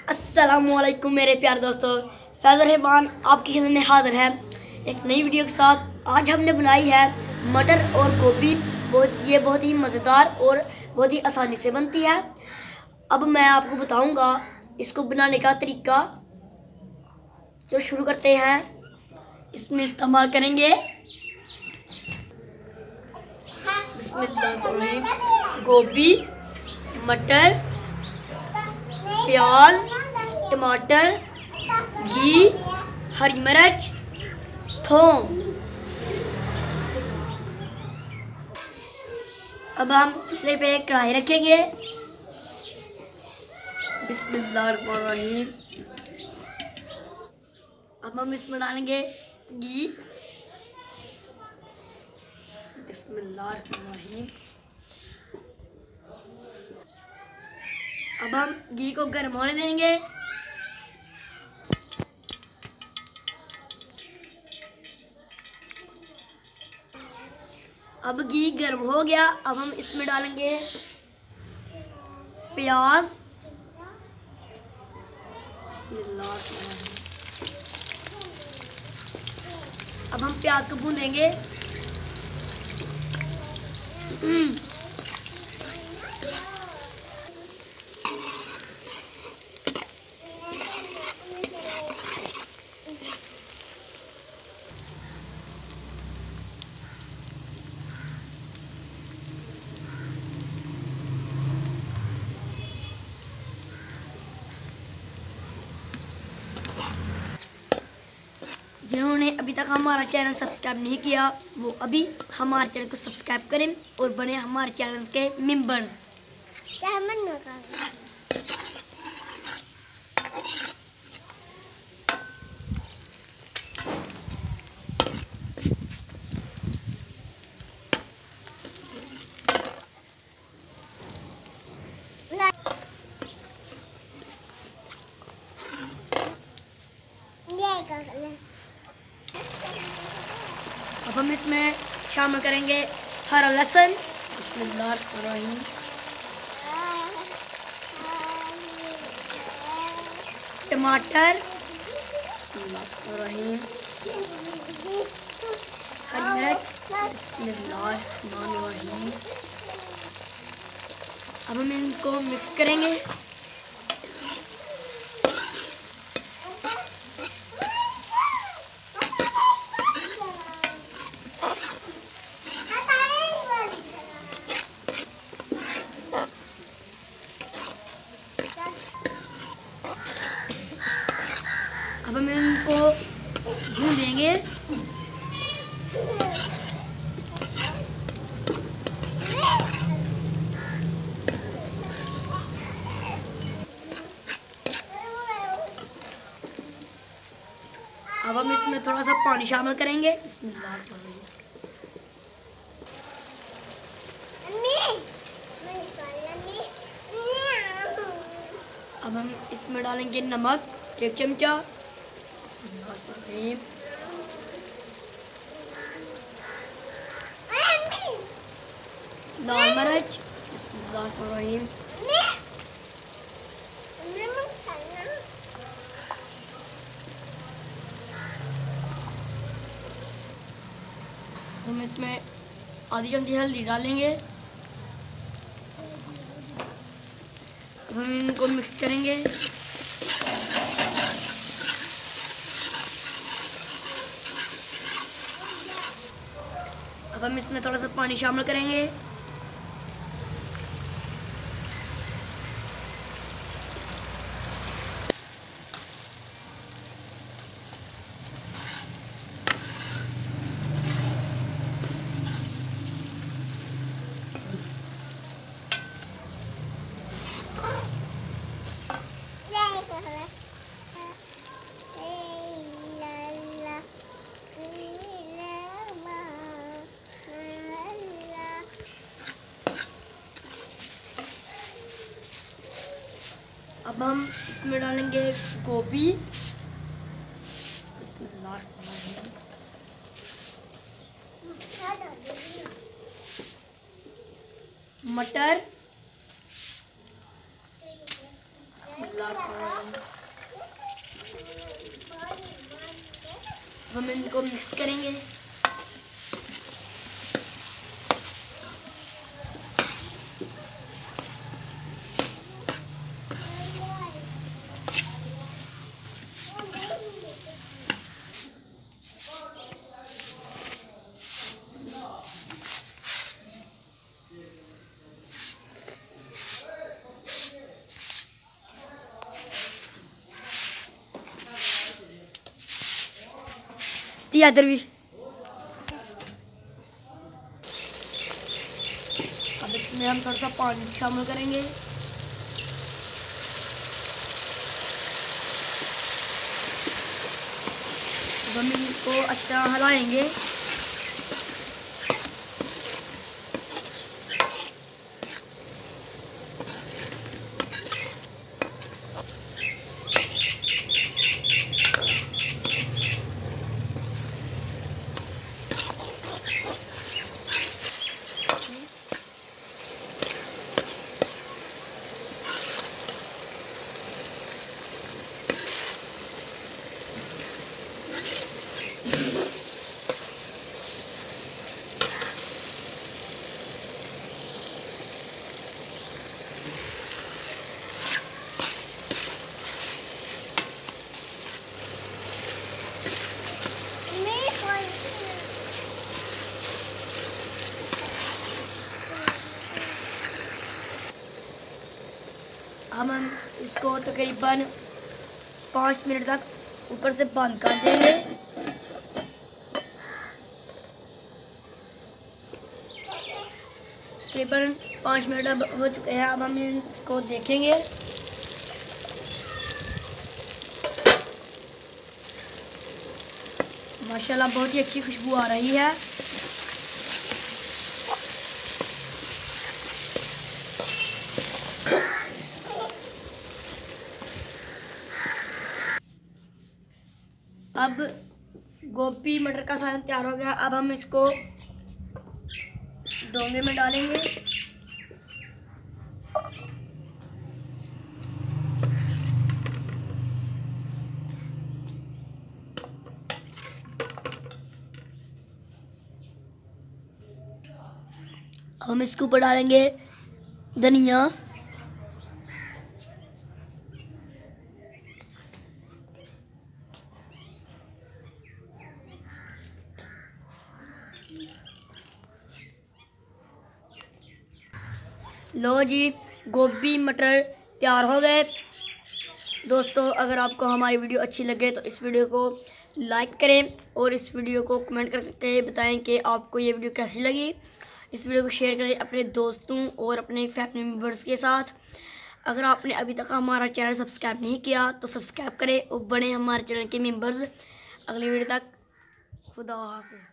अस्सलामुअलैकुम मेरे प्यारे दोस्तों, फैज़ल रहमान आपकी खिदमत में हाज़िर है एक नई वीडियो के साथ। आज हमने बनाई है मटर और गोभी। ये बहुत ही मज़ेदार और बहुत ही आसानी से बनती है। अब मैं आपको बताऊंगा इसको बनाने का तरीका। जो शुरू करते हैं, इसमें इस्तेमाल करेंगे बिस्मिल्लाहिर्रहमानिर्रहीम, गोभी, मटर, प्याज, टमाटर, घी, हरी मिर्च, थोम। अब हम चूल्हे पे कढ़ाई रखेंगे। बिस्मिल्लाहिर्रहमानिर्रहीम। अब हम इसमें डालेंगे घी। बिस्मिल्लाहिर्रहमानिर्रहीम। अब हम घी को गर्म होने देंगे। अब घी गर्म हो गया। अब हम इसमें डालेंगे प्याज। बिस्मिल्लाहिर्रहमानिर्रहीम। अब हम प्याज को भूनेंगे। जिन्होंने अभी तक हमारा चैनल सब्सक्राइब नहीं किया, वो अभी हमारे चैनल को सब्सक्राइब करें और बने हमारे चैनल के मेंबर्स। अब हम इसमें शामिल करेंगे हरा लहसुन। बिस्मिल्लाहिर्रहमानिर्रहीम। टमाटर। बिस्मिल्लाहिर्रहमानिर्रहीम। हरी मिर्च। बिस्मिल्लाहिर्रहमानिर्रहीम। अब हम इनको मिक्स करेंगे। अब हम इनको भून देंगे। अब हम इसमें थोड़ा सा पानी शामिल करेंगे। अब हम इसमें डालेंगे नमक 1 चमचा। लाल मिर्च। बिस्मिल्लाहिर्रहमानिर्रहीम। हम इसमें आधी चमची हल्दी डालेंगे। अब हम इनको मिक्स करेंगे। अब हम इसमें थोड़ा सा पानी शामिल करेंगे। अब हम इसमें डालेंगे गोभी। मटर। हम इनको मिक्स करेंगे। इधर भी अब इसमें हम थोड़ा सा पानी शामिल करेंगे। हम इनको अच्छा हिलाएंगे। हम इसको तकरीबन 5 मिनट तक ऊपर से बंद कर देंगे। तकरीबन 5 मिनट अब हो चुके हैं। अब हम इसको देखेंगे। माशाल्लाह बहुत ही अच्छी खुशबू आ रही है। अब गोभी मटर का सालन तैयार हो गया। अब हम इसको डोंगे में डालेंगे। अब हम इसके ऊपर डालेंगे धनिया, लो जी गोभी मटर तैयार हो गए। दोस्तों अगर आपको हमारी वीडियो अच्छी लगे तो इस वीडियो को लाइक करें और इस वीडियो को कमेंट करके बताएं कि आपको ये वीडियो कैसी लगी। इस वीडियो को शेयर करें अपने दोस्तों और अपने फैमिली मेम्बर्स के साथ। अगर आपने अभी तक हमारा चैनल सब्सक्राइब नहीं किया तो सब्सक्राइब करें और बने हमारे चैनल के मेम्बर्स। अगली वीडियो तक खुदा हाफिज़।